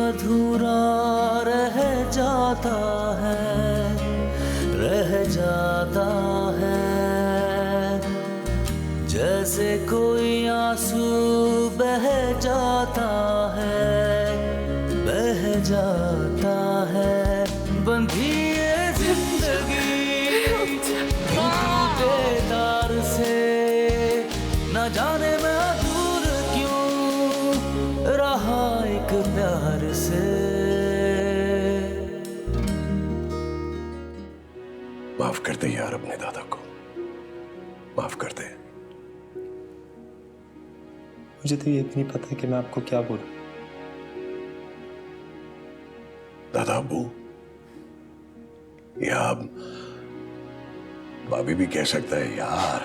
अधूरा रह जाता है, रह जाता है। जैसे कोई आंसू बह जाता है, बह जाता है। बंधी ये जिंदगी टूटे तार से, न जाने मैं दूर क्यों रहा एक प्यार से। माफ कर दे यार अपने दादा को, माफ कर दे। मुझे तो ये भी नहीं पता कि मैं आपको क्या बोलूं। दादा अब्बू या भाभी भी कह सकता है यार।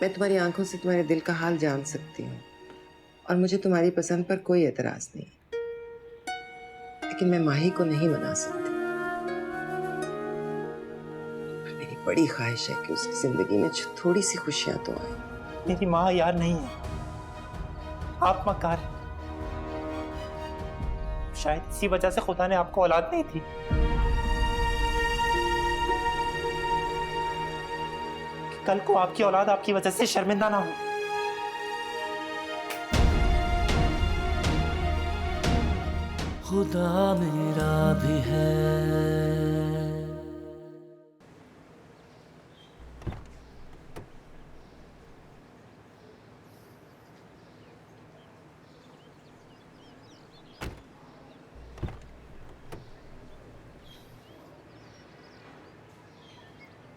मैं तुम्हारी आंखों से तुम्हारे दिल का हाल जान सकती हूँ और मुझे तुम्हारी पसंद पर कोई एतराज नहीं, लेकिन मैं माही को नहीं मना सकती। मेरी बड़ी ख्वाहिश है कि उसकी जिंदगी में थोड़ी सी खुशियां तो आए। मेरी माँ यार नहीं है, आप मकार है। शायद इसी वजह से खुदा ने आपको औलाद नहीं थी। कि कल को आपकी औलाद आपकी वजह से शर्मिंदा ना हो। खुदा मेरा भी है।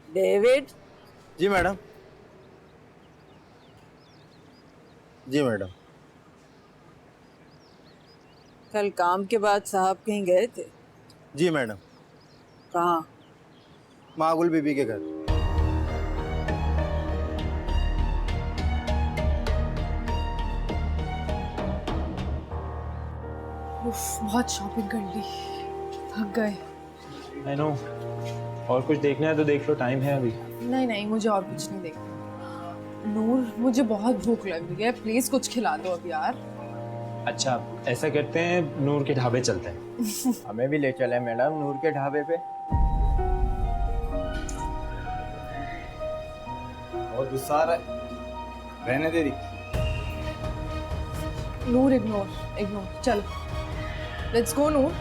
डेविड। जी मैडम। जी मैडम। कल काम के बाद साहब कहीं गए थे? जी मैडम। कहाँ? मागुल बीबी के घर। उफ, बहुत शॉपिंग कर ली, थक गए। I know। और कुछ देखना है तो देख लो, टाइम है अभी। नहीं नहीं, मुझे और कुछ नहीं देखना। नूर, मुझे बहुत भूख लग रही है, प्लीज कुछ खिला दो अब यार। अच्छा ऐसा करते हैं, नूर के ढाबे चलते हैं। हमें भी ले चले मैडम नूर के ढाबे पे। बहुत गुस्सा आ रहा है, रहने दे दी। नूर इग्नोर इग्नोर, चल let's go Noor.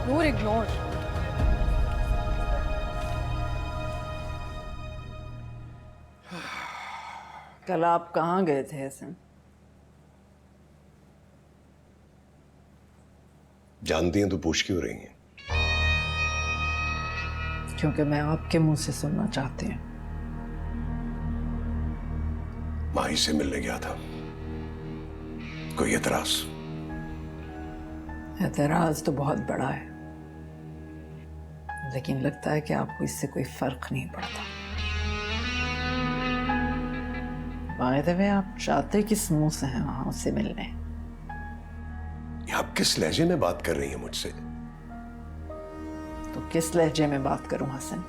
Noor ignore. कल आप कहाँ गए थे हसन? जानती हैं तो पूछ क्यों रही हैं? क्योंकि मैं आपके मुंह से सुनना चाहती हूँ। माही से मिलने गया था, कोई एतराज? एतराज तो बहुत बड़ा है, लेकिन लगता है कि आपको इससे कोई फर्क नहीं पड़ता। बाय द वे, आप चाहते किस मुंह से हैं वहां उससे मिलने? आप किस लहजे में बात कर रही हैं मुझसे? तो किस लहजे में बात करूं हसन?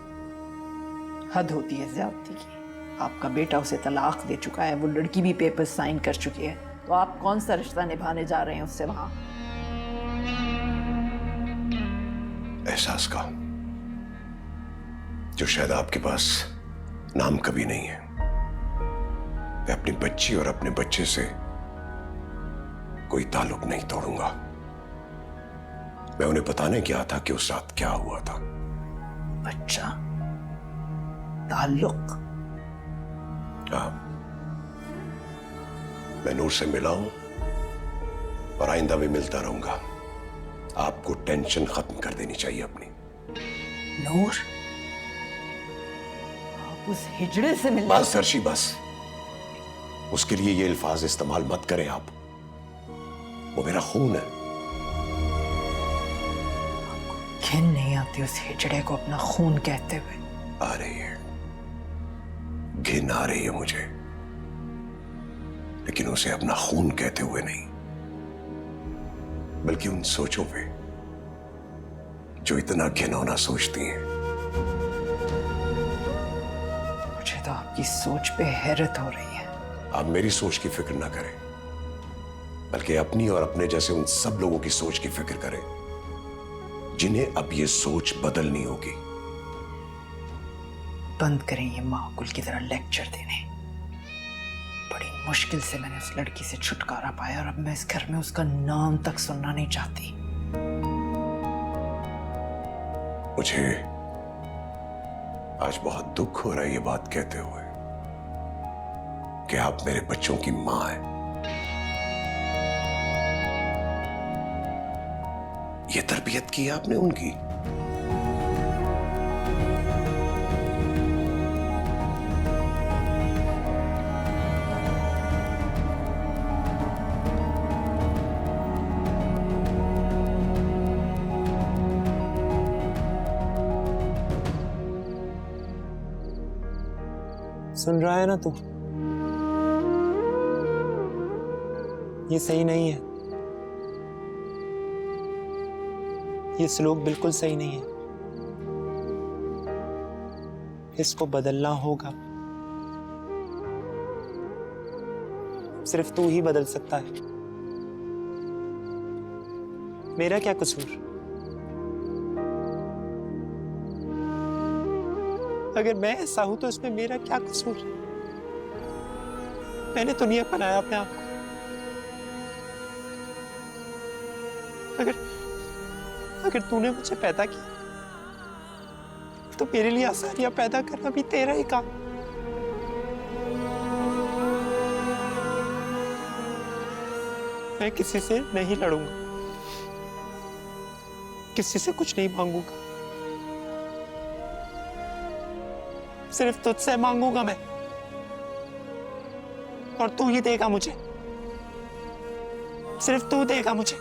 हद होती है ज्यादती की। आपका बेटा उसे तलाक दे चुका है, वो लड़की भी पेपर साइन कर चुकी है, तो आप कौन सा रिश्ता निभाने जा रहे हैं उससे वहां? एहसास का, जो शायद आपके पास नाम कभी नहीं है। मैं अपनी बच्ची और अपने बच्चे से कोई ताल्लुक नहीं तोड़ूंगा। मैं उन्हें बताने गया था कि उस रात क्या हुआ था। बच्चा, ताल्लुक? हाँ, मैं नूर से मिला हूं और आइंदा भी मिलता रहूंगा। आपको टेंशन खत्म कर देनी चाहिए अपनी। नूर, आप उस हिजड़े से मिलने? बस अर्शी बस, उसके लिए ये अल्फाज इस्तेमाल मत करें आप। वो मेरा खून है। आपको घिन नहीं आती उस हिजड़े को अपना खून कहते हुए? आ रही है, घिन आ रही है मुझे, लेकिन उसे अपना खून कहते हुए नहीं। बल्कि उन सोचों पे जो इतना घिनौना सोचती हैं। मुझे तो आपकी सोच पे हैरत हो रही है। आप मेरी सोच की फिक्र ना करें, बल्कि अपनी और अपने जैसे उन सब लोगों की सोच की फिक्र करें जिन्हें अब ये सोच बदलनी होगी। बंद करें ये माहौल की तरह लेक्चर देने। बड़ी मुश्किल से मैंने उस लड़की से छुटकारा पाया और अब मैं इस घर में उसका नाम तक सुनना नहीं चाहती। मुझे आज बहुत दुख हो रहा है ये बात कहते हुए कि आप मेरे बच्चों की मां हैं। ये तरबियत की आपने उनकी। सुन रहा है ना तू? ये सही नहीं है, ये सलूक बिल्कुल सही नहीं है। इसको बदलना होगा। सिर्फ तू ही बदल सकता है। मेरा क्या कसूर? अगर मैं ऐसा हूं तो इसमें मेरा क्या कसूर? मैंने तो नहीं अपनाया अपने आप को। अगर तूने मुझे पैदा किया तो मेरे लिए आसानियां पैदा करना भी तेरा ही काम। मैं किसी से नहीं लड़ूंगा, किसी से कुछ नहीं मांगूंगा, सिर्फ तुझसे मांगूंगा मैं, और तू ही देगा मुझे। सिर्फ तू देगा मुझे।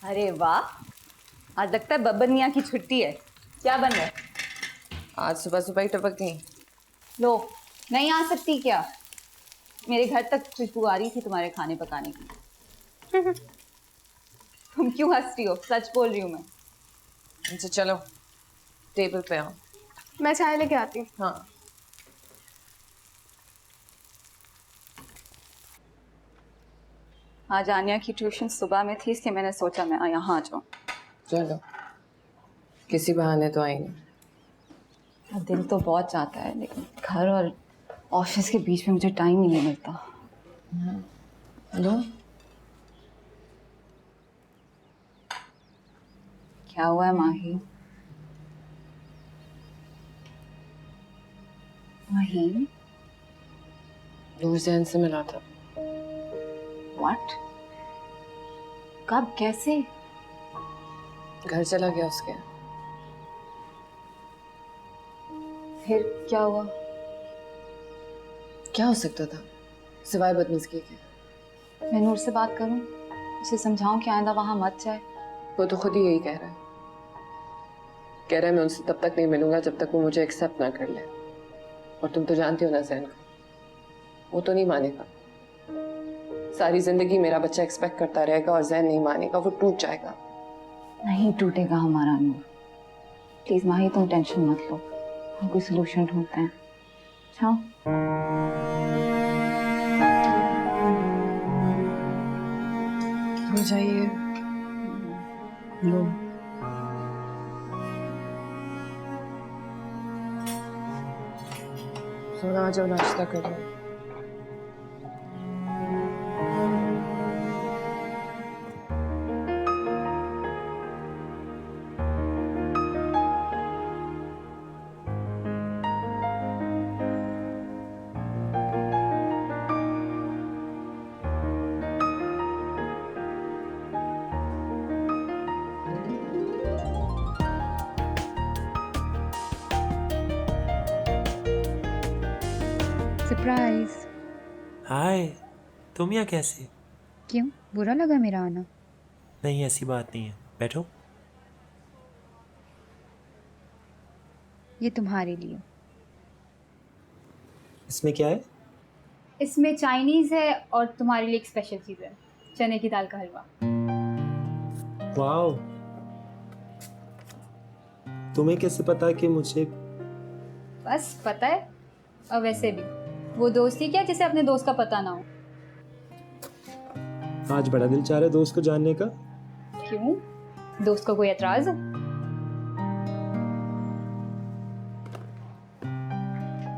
अरे वाह, आज लगता है बब्बन मियाँ की छुट्टी है। क्या बन रहा है? आज सुबह सुबह ही टपक गई। लो, नहीं आ सकती क्या? मेरे घर तक खुशबू आ रही थी तुम्हारे खाने पकाने की। तुम क्यों हंस रही हो? सच बोल रही हूँ मैं। अच्छा चलो टेबल पे आओ। मैं चाय लेके आती हूँ। हाँ आज आनिया की ट्यूशन सुबह में थी, इसलिए मैंने सोचा मैं यहाँ आ जाऊँ। चलो, किसी बहाने तो आएंगे। दिल तो बहुत चाहता है, लेकिन घर और ऑफिस के बीच में मुझे टाइम ही नहीं मिलता। हेलो, क्या हुआ है माही? माही, नूरजैन से मिला था। व्हाट? कब, कैसे? घर चला गया उसके। फिर क्या हुआ? क्या हो सकता था सिवाय बदमज़गी के? मैं नूर से बात करूं, उसे समझाऊं कि आइंदा वहां मत जाए। वो तो खुद ही यही कह रहा है। कह रहा है मैं उनसे तब तक नहीं मिलूंगा जब तक वो मुझे एक्सेप्ट ना कर ले। और तुम तो जानती हो ना जैन को, वो तो नहीं मानेगा। सारी जिंदगी मेरा बच्चा एक्सपेक्ट करता रहेगा और जैन नहीं मानेगा, वो टूट जाएगा। नहीं टूटेगा हमारा नूर। प्लीज माही, तुम टेंशन मत लो, हम कोई सोल्यूशन ढूंढते हैं। अच्छा? हो जाइए। लो, सोना आ जाओ, नाश्ता करो। सरप्राइज। हाय, तुम यहाँ कैसे? क्यों, बुरा लगा मेरा आना? नहीं, ऐसी बात नहीं है, बैठो। ये तुम्हारे लिए। इसमें क्या है? इसमें चाइनीज है और तुम्हारे लिए एक स्पेशल चीज है, चने की दाल का हलवा। वाओ, तुम्हें कैसे पता कि मुझे? बस पता है। और वैसे भी वो दोस्ती क्या जिसे अपने दोस्त का पता ना हो। आज बड़ा दिल चाह रहा है दोस्त को जानने का। क्यों, दोस्त को कोई एतराज है?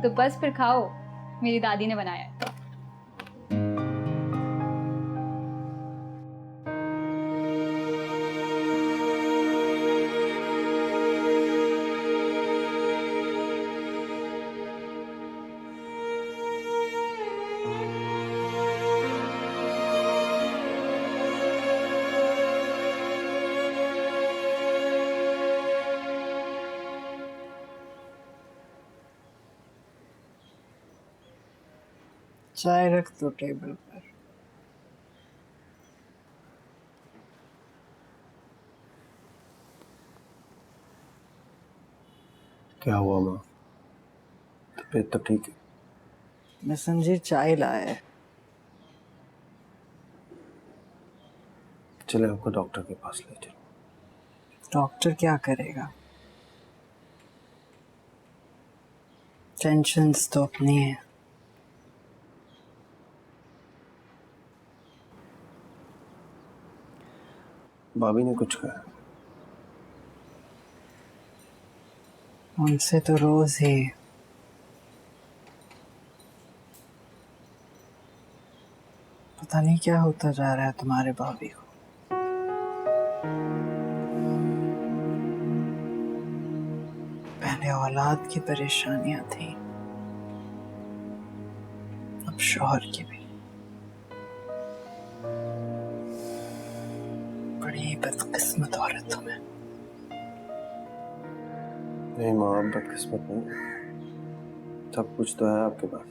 तो बस फिर खाओ, मेरी दादी ने बनाया है। चाय रख दो टेबल पर। क्या हुआ माँ? तबीयत तो ठीक है? मैं समझी चाय लाया है। चले आपको डॉक्टर के पास ले चलो। डॉक्टर क्या करेगा? टेंशन्स तो अपनी है। भाभी ने कुछ कहा? उनसे तो रोज ही। पता नहीं क्या होता जा रहा है तुम्हारे भाभी को। पहले औलाद की परेशानियां थी, अब शौहर की भी। बड़ी बदकिस्मत औरत हूं मैं। नहीं माँ, आप बदकिस्मत नहीं, सब कुछ तो है आपके पास।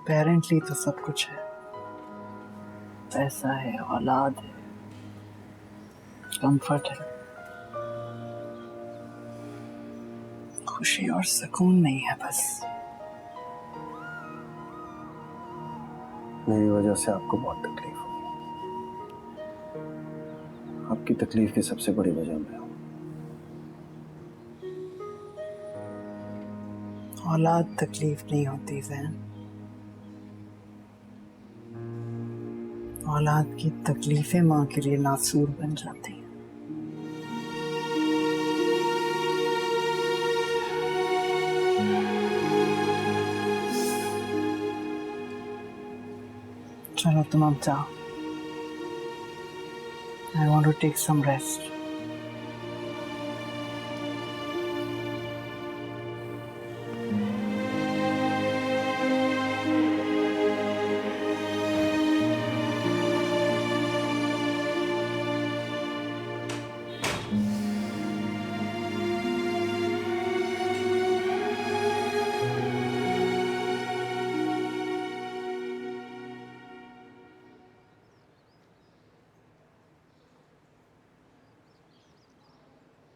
पेरेंटली तो सब कुछ है। पैसा है, औलाद है, कंफर्ट है। खुशी और सुकून नहीं है बस। मेरी वजह से आपको बहुत तकलीफ हुई। आपकी तकलीफ की सबसे बड़ी वजह मैं हूं। औलाद तकलीफ नहीं होती जैन। औलाद की तकलीफें माँ के लिए नासूर बन जाती हैं। चलो तुम अब जाओ। I want to take some rest.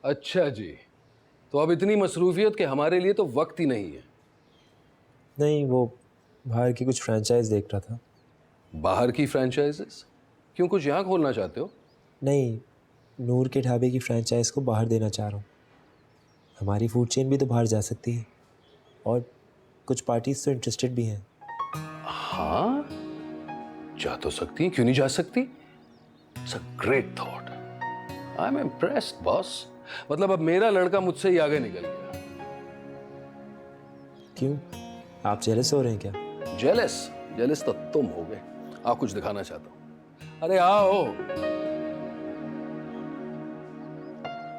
अच्छा जी, तो अब इतनी मसरूफियत कि हमारे लिए तो वक्त ही नहीं है। नहीं, वो बाहर की कुछ फ्रेंचाइज देख रहा था। बाहर की फ्रेंचाइजेस? क्यों, कुछ यहाँ खोलना चाहते हो? नहीं, नूर के ढाबे की फ्रेंचाइज को बाहर देना चाह रहा हूँ। हमारी फूड चेन भी तो बाहर जा सकती है और कुछ पार्टीज तो इंटरेस्टेड भी हैं। हाँ, जा तो सकती हैं, क्यों नहीं जा सकती? It's a great thought. I am impressed boss. मतलब अब मेरा लड़का मुझसे ही आगे निकल गया। क्यों, आप जेलस हो रहे हैं क्या? जेलस? जेलस तो तुम हो गए। आप कुछ दिखाना चाहता हूं। अरे आओ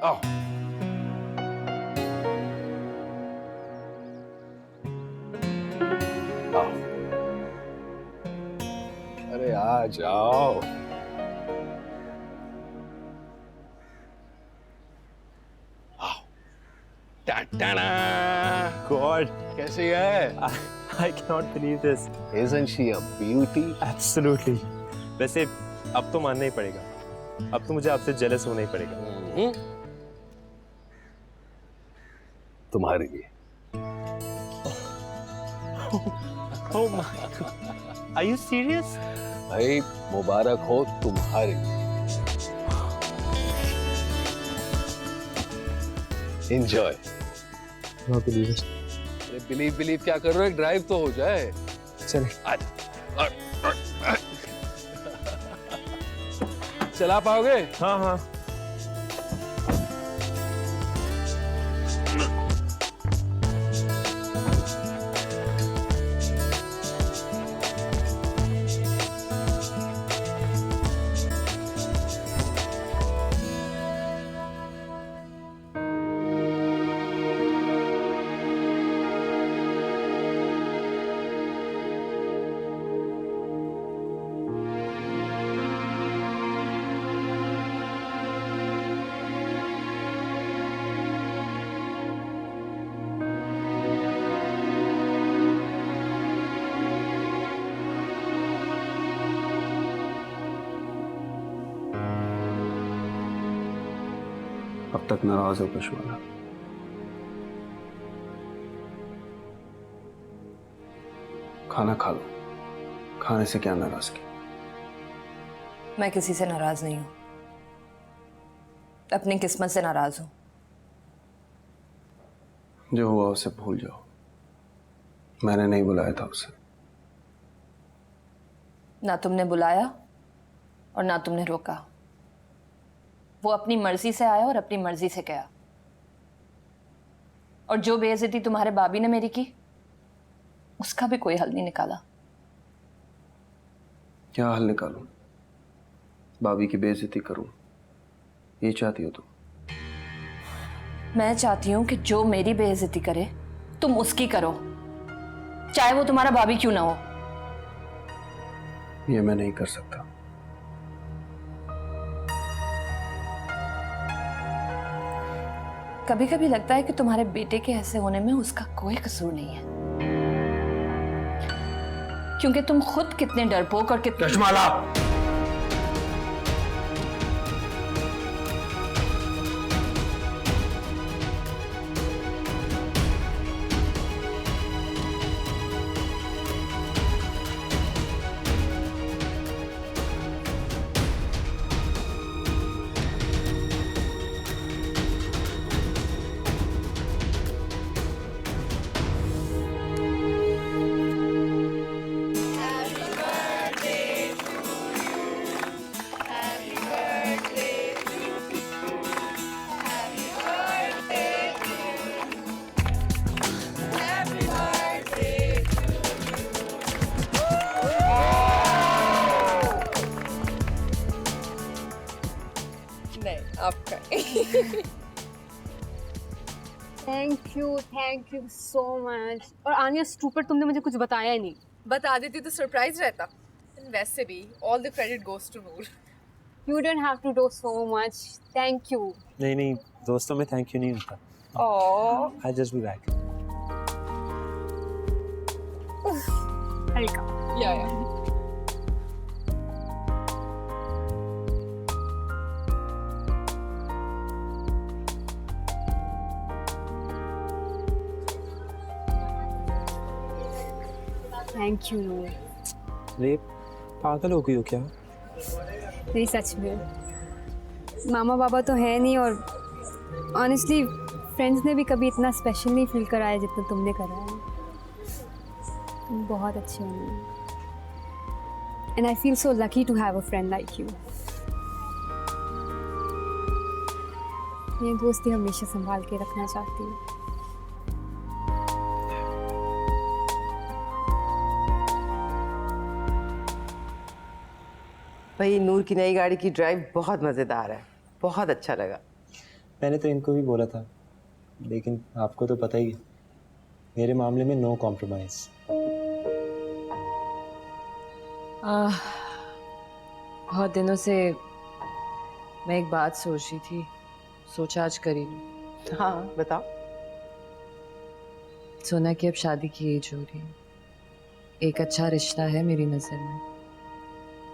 आओ। आओ, अरे आ जाओ। God, कैसी है? I cannot believe this. Isn't she a beauty? Absolutely. वैसे अब तो मानना ही पड़ेगा. अब तो मुझे आपसे जेलस होना ही पड़ेगा. तुम्हारे लिए. Oh my God. Are you serious? भाई मुबारक हो तुम्हारे लिए. Enjoy. Not believe it. अरे बिलीव क्या कर रहे हो? एक ड्राइव तो हो जाए. चले. चला पाओगे? हाँ हाँ. अब तक नाराज हो कशवाला. खाना खा लो. खाने से क्या नाराजगी? मैं किसी से नाराज नहीं हूं, अपनी किस्मत से नाराज हूं. जो हुआ उसे भूल जाओ. मैंने नहीं बुलाया था उसे. ना तुमने बुलाया और ना तुमने रोका. वो अपनी मर्जी से आया और अपनी मर्जी से गया. और जो बेइज्जती तुम्हारे भाभी ने मेरी की, उसका भी कोई हल नहीं निकाला. क्या हल निकालूं? भाभी की बेइज्जती करूं? ये चाहती हो तुम? मैं चाहती हूं कि जो मेरी बेइज्जती करे तुम उसकी करो, चाहे वो तुम्हारा भाभी क्यों ना हो. ये मैं नहीं कर सकता. कभी कभी लगता है कि तुम्हारे बेटे के ऐसे होने में उसका कोई कसूर नहीं है, क्योंकि तुम खुद कितने डरपोक और कितने Kashmala! Thank you so much. और आनिया स्टूपिड, तुमने मुझे कुछ बताया ही नहीं. बता देती तो सरप्राइज रहता. वैसे भी all the credit goes to Noor. You don't have to do so much. Thank you. नहीं नहीं, दोस्तों में थैंक यू नहीं होता. ओह, I'll just be back. हल्का. या थैंक यू नूर. रे पागल हो गई हो क्या? नहीं, सच में मामा बाबा तो है नहीं, और ऑनेस्टली फ्रेंड्स ने भी कभी इतना स्पेशल नहीं फील कराया जितना तुमने करा है. तुम बहुत अच्छे हो and I feel so lucky to have a friend like you. ये दोस्ती हमेशा संभाल के रखना चाहती हूँ. भाई नूर की नई गाड़ी की ड्राइव बहुत मज़ेदार है, बहुत अच्छा लगा. मैंने तो इनको भी बोला था, लेकिन आपको तो पता ही है, मेरे मामले में नो कॉम्प्रोमाइज. बहुत दिनों से मैं एक बात सोच रही थी, सोचा आज करी. हाँ बताओ. सोना की अब शादी की एज हो रही है। एक अच्छा रिश्ता है मेरी नज़र में,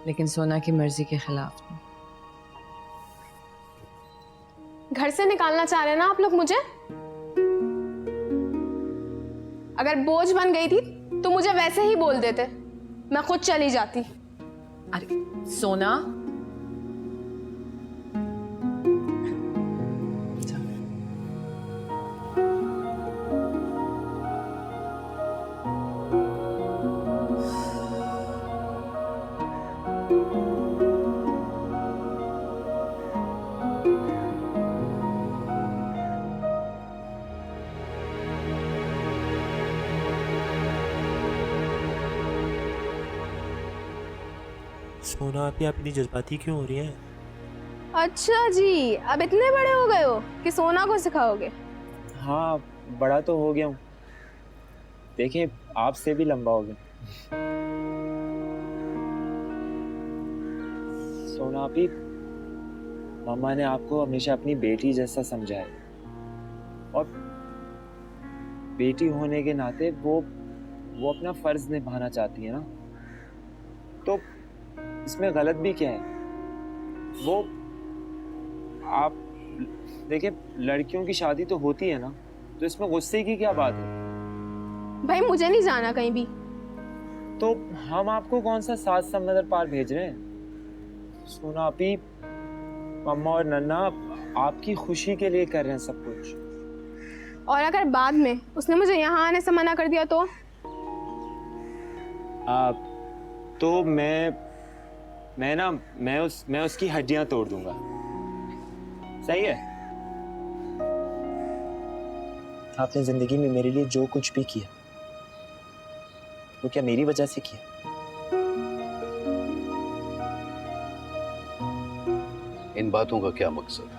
लेकिन सोना की मर्जी के खिलाफ नहीं। घर से निकालना चाह रहे हैं ना आप लोग मुझे? अगर बोझ बन गई थी तो मुझे वैसे ही बोल देते, मैं खुद चली जाती। अरे सोना, सोना आप इतनी जज्बाती क्यों हो रही हैं? अच्छा जी, अब इतने बड़े हो गए हो कि सोना को सिखाओगे? हाँ, बड़ा तो हो गया हूँ। देखिए, आपसे भी लंबा हो गया। सोना आपी, मामा ने आपको हमेशा अपनी बेटी जैसा समझा है, और बेटी होने के नाते वो अपना फर्ज निभाना चाहती है ना, तो इसमें गलत भी क्या है? वो आप देखिए, लड़कियों की शादी तो होती है ना, तो इसमें गुस्से की क्या बात है? भाई मुझे नहीं जाना कहीं भी। तो हम आपको कौन सा 7 समंदर पार भेज रहे हैं? सोना आपी, मम्मा और नन्ना आपकी खुशी के लिए कर रहे हैं सब कुछ। और अगर बाद में उसने मुझे यहाँ आने से मना कर दिया तो? तो मैं उसकी हड्डियां तोड़ दूंगा। सही है? आपने जिंदगी में मेरे लिए जो कुछ भी किया, वो क्या मेरी वजह से किया? इन बातों का क्या मकसद?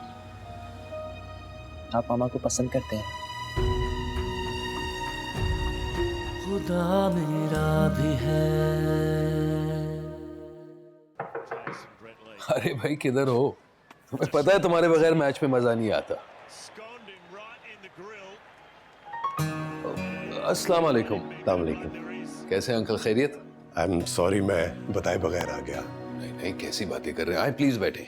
आप मामा को पसंद करते हैं। खुदा मेरा भी है। अरे भाई किधर हो? तुम्हें पता है तुम्हारे बगैर मैच में मजा नहीं आता। अस्सलाम वालेकुम। अस्सलाम वालेकुम। कैसे अंकल, खैरियत? आई एम सॉरी, मैं बताए बगैर आ गया। नहीं नहीं, कैसी बातें कर रहे हैं। आए प्लीज बैठे।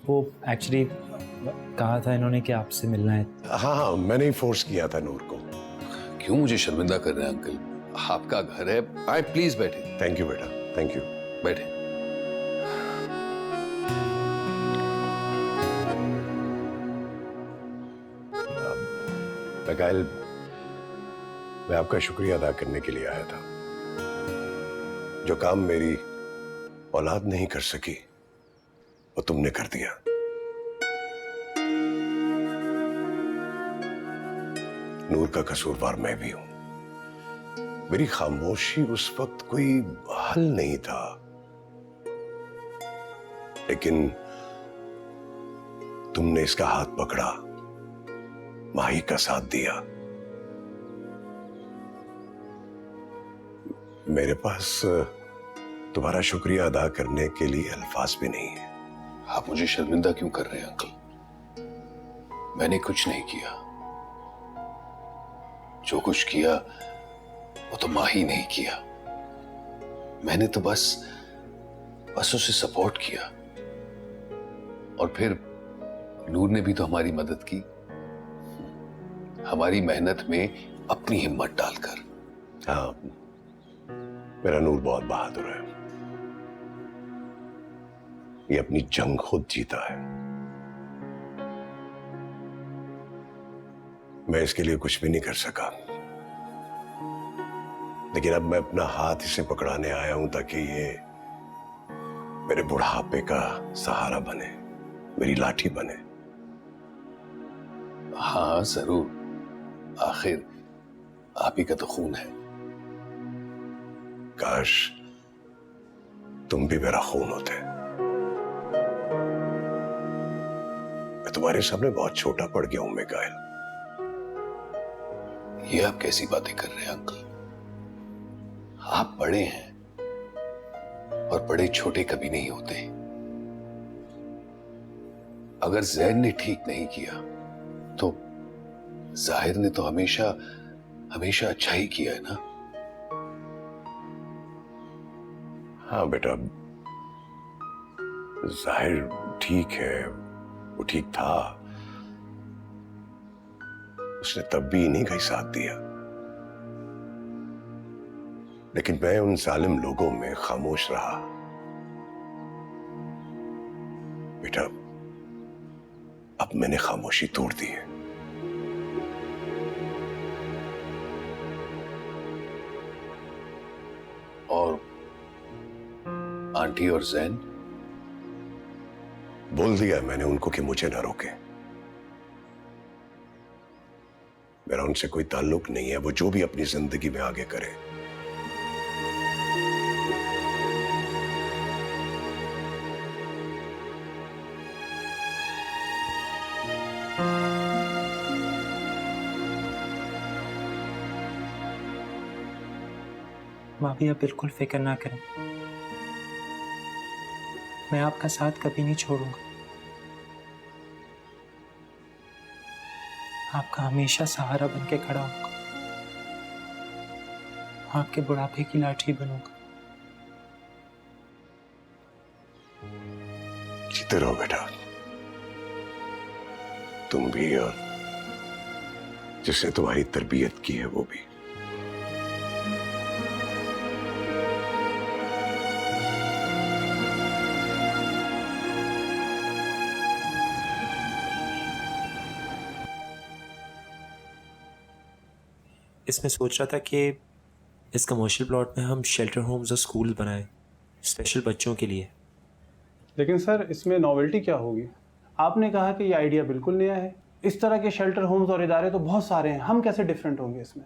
वो एक्चुअली कहा था इन्होंने कि आपसे मिलना है। हाँ, मैंने ही फोर्स किया था नूर को। क्यों मुझे शर्मिंदा कर रहे हैं अंकल? आपका घर है। आए प्लीज बैठे। थैंक यू बेटा, थैंक यू। बैठे। मिकाइल, मैं आपका शुक्रिया अदा करने के लिए आया था। जो काम मेरी औलाद नहीं कर सकी, वो तुमने कर दिया। नूर का कसूरवार मैं भी हूं। मेरी खामोशी उस वक्त कोई हल नहीं था, लेकिन तुमने इसका हाथ पकड़ा, माही का साथ दिया। मेरे पास तुम्हारा शुक्रिया अदा करने के लिए अल्फाज भी नहीं है। आप मुझे शर्मिंदा क्यों कर रहे हैं अंकल? मैंने कुछ नहीं किया। जो कुछ किया वो तो माही नहीं किया। मैंने तो बस उसे सपोर्ट किया, और फिर नूर ने भी तो हमारी मदद की, हमारी मेहनत में अपनी हिम्मत डालकर। हाँ, मेरा नूर बहुत बहादुर है। ये अपनी जंग खुद जीता है। मैं इसके लिए कुछ भी नहीं कर सका, लेकिन अब मैं अपना हाथ इसे पकड़ाने आया हूं ताकि ये मेरे बुढ़ापे का सहारा बने, मेरी लाठी बने। हाँ जरूर, आखिर आप ही का तो खून है। काश तुम भी मेरा खून होते। मैं तुम्हारे सामने बहुत छोटा पड़ गया हूं मिकाइल। ये आप कैसी बातें कर रहे हैं अंकल? आप बड़े हैं, और बड़े छोटे कभी नहीं होते। अगर जैन ने ठीक नहीं किया तो जाहिर ने तो हमेशा हमेशा अच्छा ही किया है ना? हाँ बेटा, जाहिर ठीक है, वो ठीक था। उसने तब भी इन्हीं का ही साथ दिया, लेकिन मैं उन जालिम लोगों में खामोश रहा। बेटा, अब मैंने खामोशी तोड़ दी है। और आंटी और जैन? बोल दिया मैंने उनको कि मुझे ना रोके। मेरा उनसे कोई ताल्लुक नहीं है, वो जो भी अपनी जिंदगी में आगे करे। भाभी आप बिल्कुल फिक्र ना करें, मैं आपका साथ कभी नहीं छोड़ूंगा। आपका हमेशा सहारा बन के खड़ा होगा, आपके बुढ़ापे की लाठी बनूंगा। जीते रहो बेटा, तुम भी और जिसने तुम्हारी तरबियत की है वो भी। इसमें सोच रहा था कि इस कमर्शियल प्लॉट में हम शेल्टर होम्स और स्कूल बनाएं स्पेशल बच्चों के लिए। लेकिन सर इसमें नॉवेल्टी क्या होगी? आपने कहा कि ये आइडिया बिल्कुल नया है। इस तरह के शेल्टर होम्स और इदारे तो बहुत सारे हैं, हम कैसे डिफरेंट होंगे इसमें?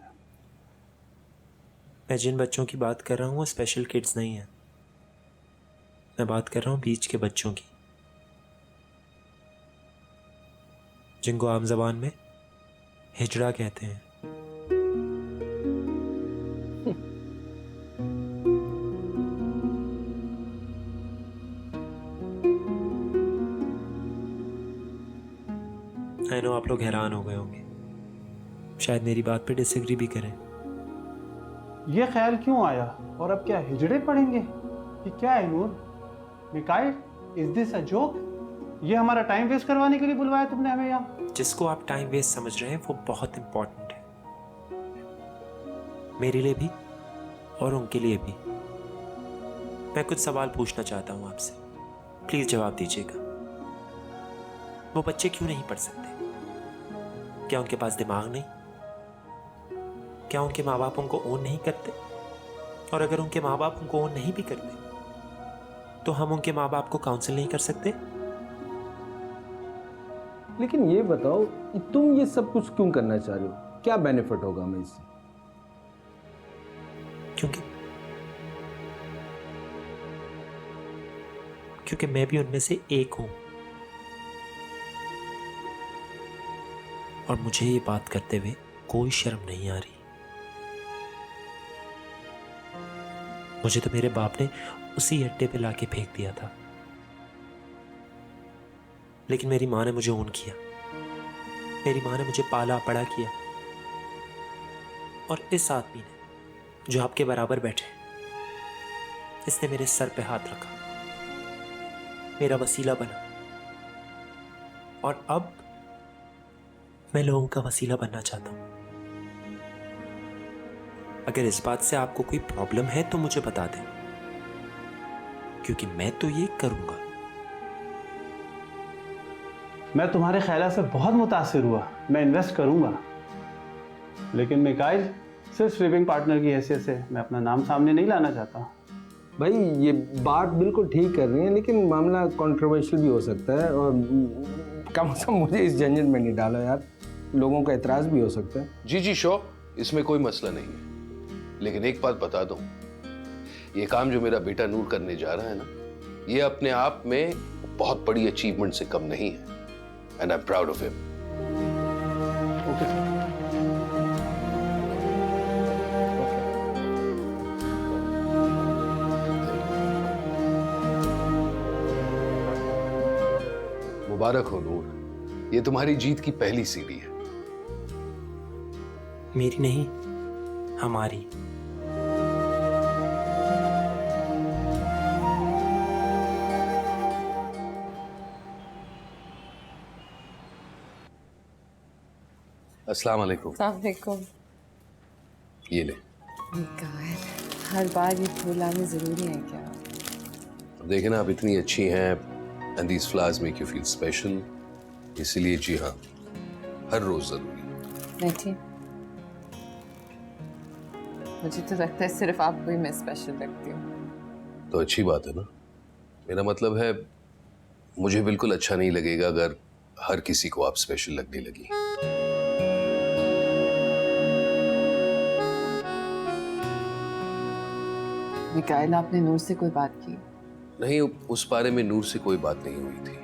मैं जिन बच्चों की बात कर रहा हूँ वो स्पेशल किड्स नहीं हैं, मैं बात कर रहा हूँ बीच के बच्चों की, जिनको आम जबान में हिजड़ा कहते हैं। आई नो आप लोग हैरान हो गए होंगे, शायद मेरी बात पे डिसएग्री भी करें। ये ख्याल क्यों आया? और अब क्या हिजड़े पड़ेंगे? ये क्या है Noor? Mikail, is this a joke? ये हमारा टाइम वेस्ट करवाने के लिए बुलवाया तुमने हमें यहाँ? जिसको आप टाइम वेस्ट समझ रहे हैं वो बहुत इंपॉर्टेंट है, मेरे लिए भी और उनके लिए भी। मैं कुछ सवाल पूछना चाहता हूँ आपसे, प्लीज जवाब दीजिएगा। वो बच्चे क्यों नहीं पढ़ सकते? क्या उनके पास दिमाग नहीं? क्या उनके माँ बाप उनको ओन नहीं करते? और अगर उनके माँ बाप उनको ओन नहीं भी करते तो हम उनके माँ बाप को काउंसिल नहीं कर सकते? लेकिन ये बताओ, तुम ये सब कुछ क्यों करना चाह रहे हो? क्या बेनिफिट होगा हमें इससे? क्योंकि मैं भी उनमें से एक हूं, और मुझे ये बात करते हुए कोई शर्म नहीं आ रही। मुझे तो मेरे बाप ने उसी अड्डे पे लाके फेंक दिया था, लेकिन मेरी माँ ने मुझे ओन किया, मेरी माँ ने मुझे पाला पड़ा किया। और इस आदमी ने जो आपके बराबर बैठे, इसने मेरे सर पे हाथ रखा, मेरा वसीला बना, और अब मैं लोगों का वसीला बनना चाहता हूं। अगर इस बात से आपको कोई प्रॉब्लम है तो मुझे बता दें, क्योंकि मैं तो ये करूंगा। मैं तुम्हारे ख्याल से बहुत मुतासिर हुआ, मैं इन्वेस्ट करूंगा, लेकिन मिकाइल, सिर्फ स्लीपिंग पार्टनर की हैसियत से मैं अपना नाम सामने नहीं लाना चाहता। भाई ये बात बिल्कुल ठीक कर रही है, लेकिन मामला कंट्रोवर्शियल भी हो सकता है, और कम से कम मुझे इस झंझट में नहीं डालो यार, लोगों का एतराज भी हो सकता है। जी जी श्योर, इसमें कोई मसला नहीं है, लेकिन एक बात बता दूं, ये काम जो मेरा बेटा नूर करने जा रहा है ना, ये अपने आप में बहुत बड़ी अचीवमेंट से कम नहीं है, and I am proud of him. मुबारक हो नूर, ये तुम्हारी जीत की पहली सीढ़ी है। मेरी नहीं, हमारी। अस्सलाम वालेकुम। वालेकुम। ये ले। हर बार ये फूल लाने जरूरी है क्या? अब देखे ना, आप इतनी अच्छी हैं and these flowers make you feel special, इसीलिए जी हाँ, हर रोज जरूरी। नहीं, मुझे तो लगता है सिर्फ आप भी मैं स्पेशल लगती हूँ। तो अच्छी बात है ना। मेरा मतलब है, मुझे बिल्कुल अच्छा नहीं लगेगा अगर हर किसी को आप स्पेशल लगने लगी। मिकाइल, आपने नूर से कोई बात की? नहीं, उस बारे में नूर से कोई बात नहीं हुई थी,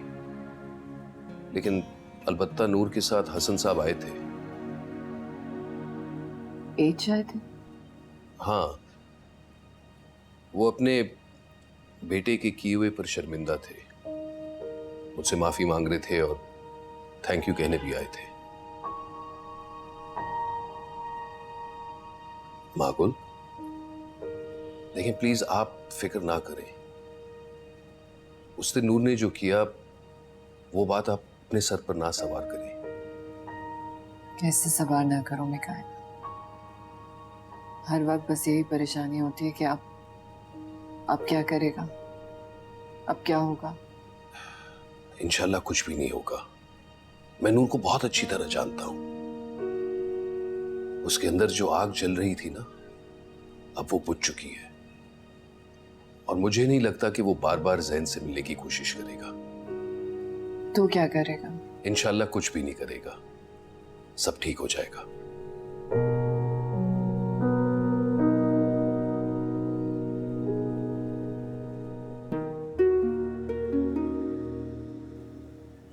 लेकिन अलबत्ता नूर के साथ हसन साहब आए थे। एज आए थे? हाँ, वो अपने बेटे के किए हुए पर शर्मिंदा थे, मुझसे माफी मांग रहे थे और थैंक यू कहने भी आए थे। माकुल, देखिए प्लीज आप फिक्र ना करें। उस दिन नूर ने जो किया, वो बात आप अपने सर पर ना सवार करें। कैसे सवार ना करो मिकाइल? हर वक्त बस यही परेशानी होती है कि अब क्या करेगा, अब क्या होगा? इंशाल्लाह कुछ भी नहीं होगा। मैं नूर को बहुत अच्छी तरह जानता हूं। उसके अंदर जो आग जल रही थी ना, अब वो बुझ चुकी है और मुझे नहीं लगता कि वो बार बार जैन से मिलने की कोशिश करेगा। तो क्या करेगा? इंशाल्लाह कुछ भी नहीं करेगा, सब ठीक हो जाएगा।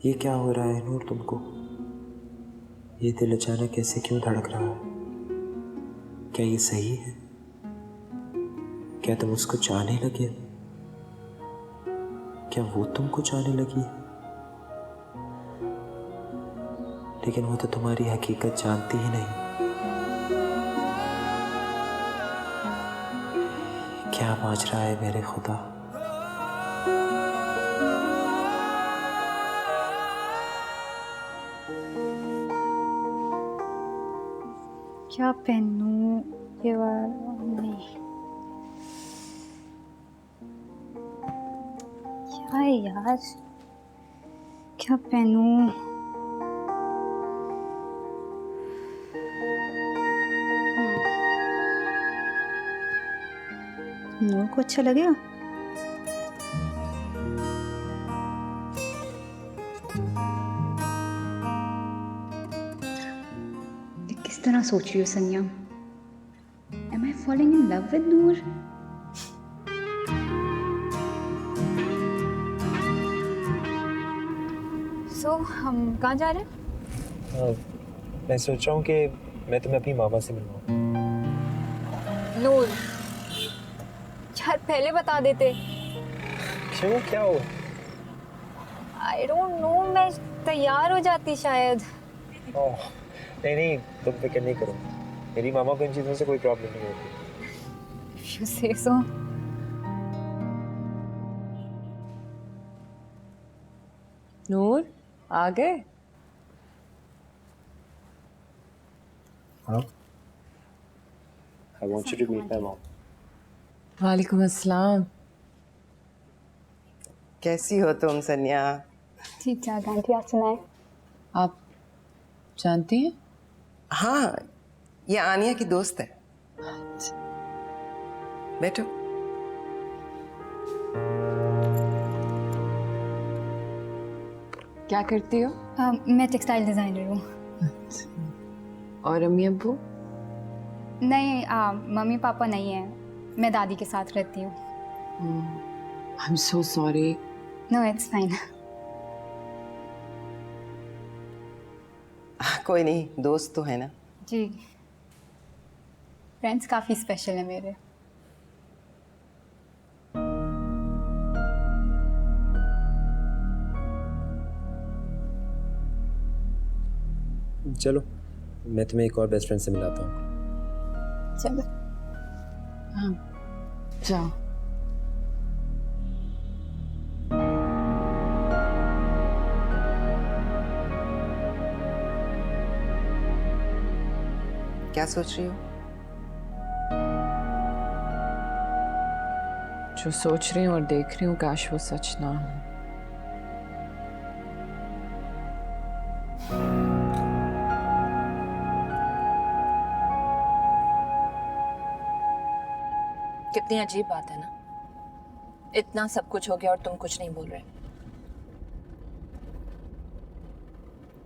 ये क्या हो रहा है नूर तुमको? ये दिल अचानक ऐसे क्यों धड़क रहा है? क्या ये सही है? क्या तुम उसको चाहने लगे? क्या वो तुमको चाहने लगी है? लेकिन वो तो तुम्हारी हकीकत जानती ही नहीं। क्या माजरा है मेरे खुदा। क्या पहनूं ये वाला? नहीं, क्या है यार, क्या पहनूं? नूर को अच्छा लगेगा। किस तरह सोच रही हो सनिया? Am I falling in love with Noor? So, हम कहाँ जा रहे हैं? मैं सोच रहा हूँ कि मैं तुम्हें अपनी मामा से मिलवाऊँ। नूर, यार पहले बता देते। क्यों, क्या हुआ? I don't know, मैं तैयार हो जाती शायद। ओह नहीं, तुम फिक्र नहीं करो। मेरी मामा को इन चीज़ों से कोई प्रॉब्लम नहीं होती। You say so? नूर आ गए? हाँ। I want you to meet my mom. वालेकुम अस्सलाम। कैसी हो तुम सनिया? ठीक ठाक आंटी, आप सुनाएं। आप जानती हैं? हाँ, ये आनिया की दोस्त है। बैठो। क्या करती हो? मैं टेक्सटाइल डिज़ाइनर हूँ। और अम्मी अब्बू? नहीं, मम्मी पापा नहीं हैं, मैं दादी के साथ रहती हूँ। I'm so sorry. No, it's fine. कोई नहीं, दोस्त तो है ना। जी, फ्रेंड्स काफ़ी स्पेशल है मेरे। चलो मैं तुम्हें एक और बेस्ट फ्रेंड से मिलाता हूँ। चलो। हाँ, जाओ। क्या सोच रही हो? जो सोच रही हूँ और देख रही हूँ काश वो सच ना हो। कितनी अजीब बात है ना, इतना सब कुछ हो गया और तुम कुछ नहीं बोल रहे।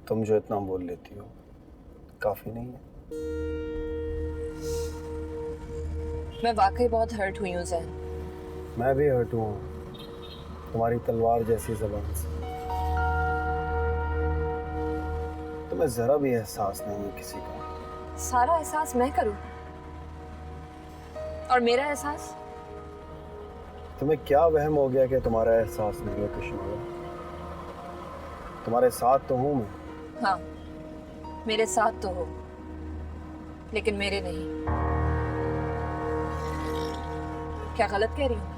तुम जो इतना बोल लेती हो काफी नहीं है? मैं वाकई बहुत हर्ट हुई हूँ जैन। मैं भी हर्ट हुआ हूँ तुम्हारी तलवार जैसी ज़बान से। तुम्हें जरा भी एहसास नहीं है किसी का। सारा एहसास मैं करूँ और मेरा एहसास? तुम्हें क्या वहम हो गया कि तुम्हारा एहसास नहीं है कृष्णा? तुम्हारे साथ तो हूँ मैं। हाँ, मेरे साथ तो हो, लेकिन मेरे नहीं। क्या गलत कह रही हूँ?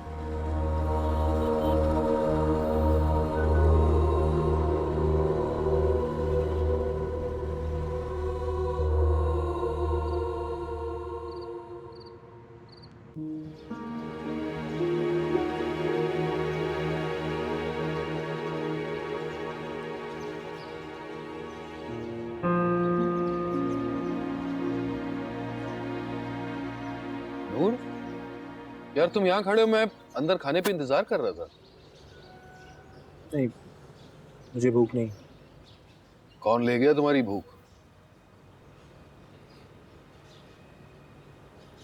नूर, यार तुम यहाँ खड़े हो, मैं अंदर खाने पे इंतजार कर रहा था। नहीं, मुझे भूख नहीं। कौन ले गया तुम्हारी भूख?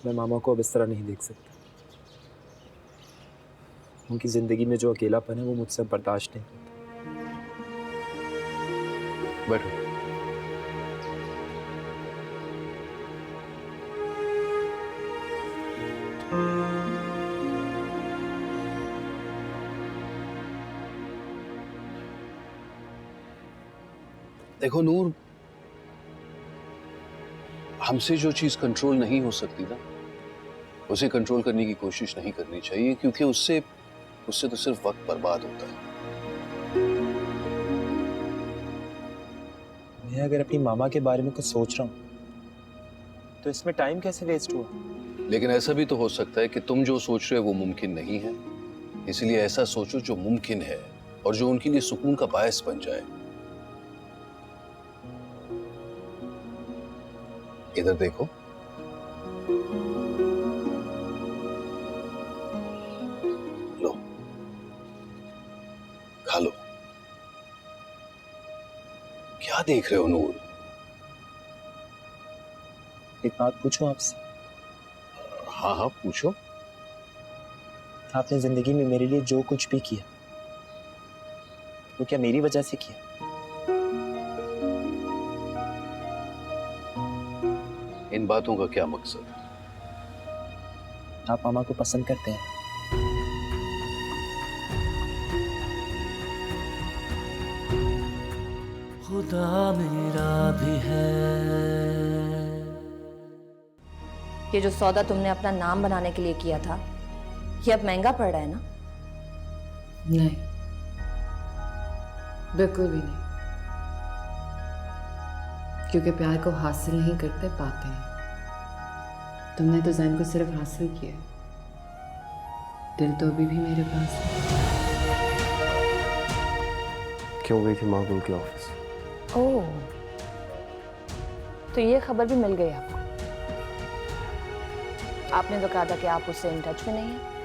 मैं मामा को अब इस तरह नहीं देख सकता। उनकी जिंदगी में जो अकेलापन है वो मुझसे बर्दाश्त नहीं होता। बैठो। देखो नूर, हमसे जो चीज कंट्रोल नहीं हो सकती ना, उसे कंट्रोल करने की कोशिश नहीं करनी चाहिए, क्योंकि उससे तो सिर्फ वक्त बर्बाद होता है। मैं अगर अपनी मामा के बारे में कुछ सोच रहा हूँ तो इसमें टाइम कैसे वेस्ट हुआ? लेकिन ऐसा भी तो हो सकता है कि तुम जो सोच रहे हो वो मुमकिन नहीं है, इसलिए ऐसा सोचो जो मुमकिन है और जो उनके लिए सुकून का बायस बन जाए। इधर देखो। लो, खा लो। क्या देख रहे हो नूर? एक बात पूछूं आपसे? हाँ हाँ पूछो। आपने जिंदगी में मेरे लिए जो कुछ भी किया वो क्या मेरी वजह से किया? इन बातों का क्या मकसद? आप मामा को पसंद करते हैं? खुदा मेरा भी है। ये जो सौदा तुमने अपना नाम बनाने के लिए किया था, ये अब महंगा पड़ रहा है ना? नहीं, बिल्कुल भी नहीं, क्योंकि प्यार को हासिल नहीं करते, पाते हैं। तुमने तो जैन को सिर्फ हासिल किया, दिल तो अभी भी मेरे पास है। क्यों गई थी माँ गुल के ऑफिस? ओह, तो ये खबर भी मिल गई आपको? आपने तो कहा था कि आप उससे इन टच में नहीं हैं।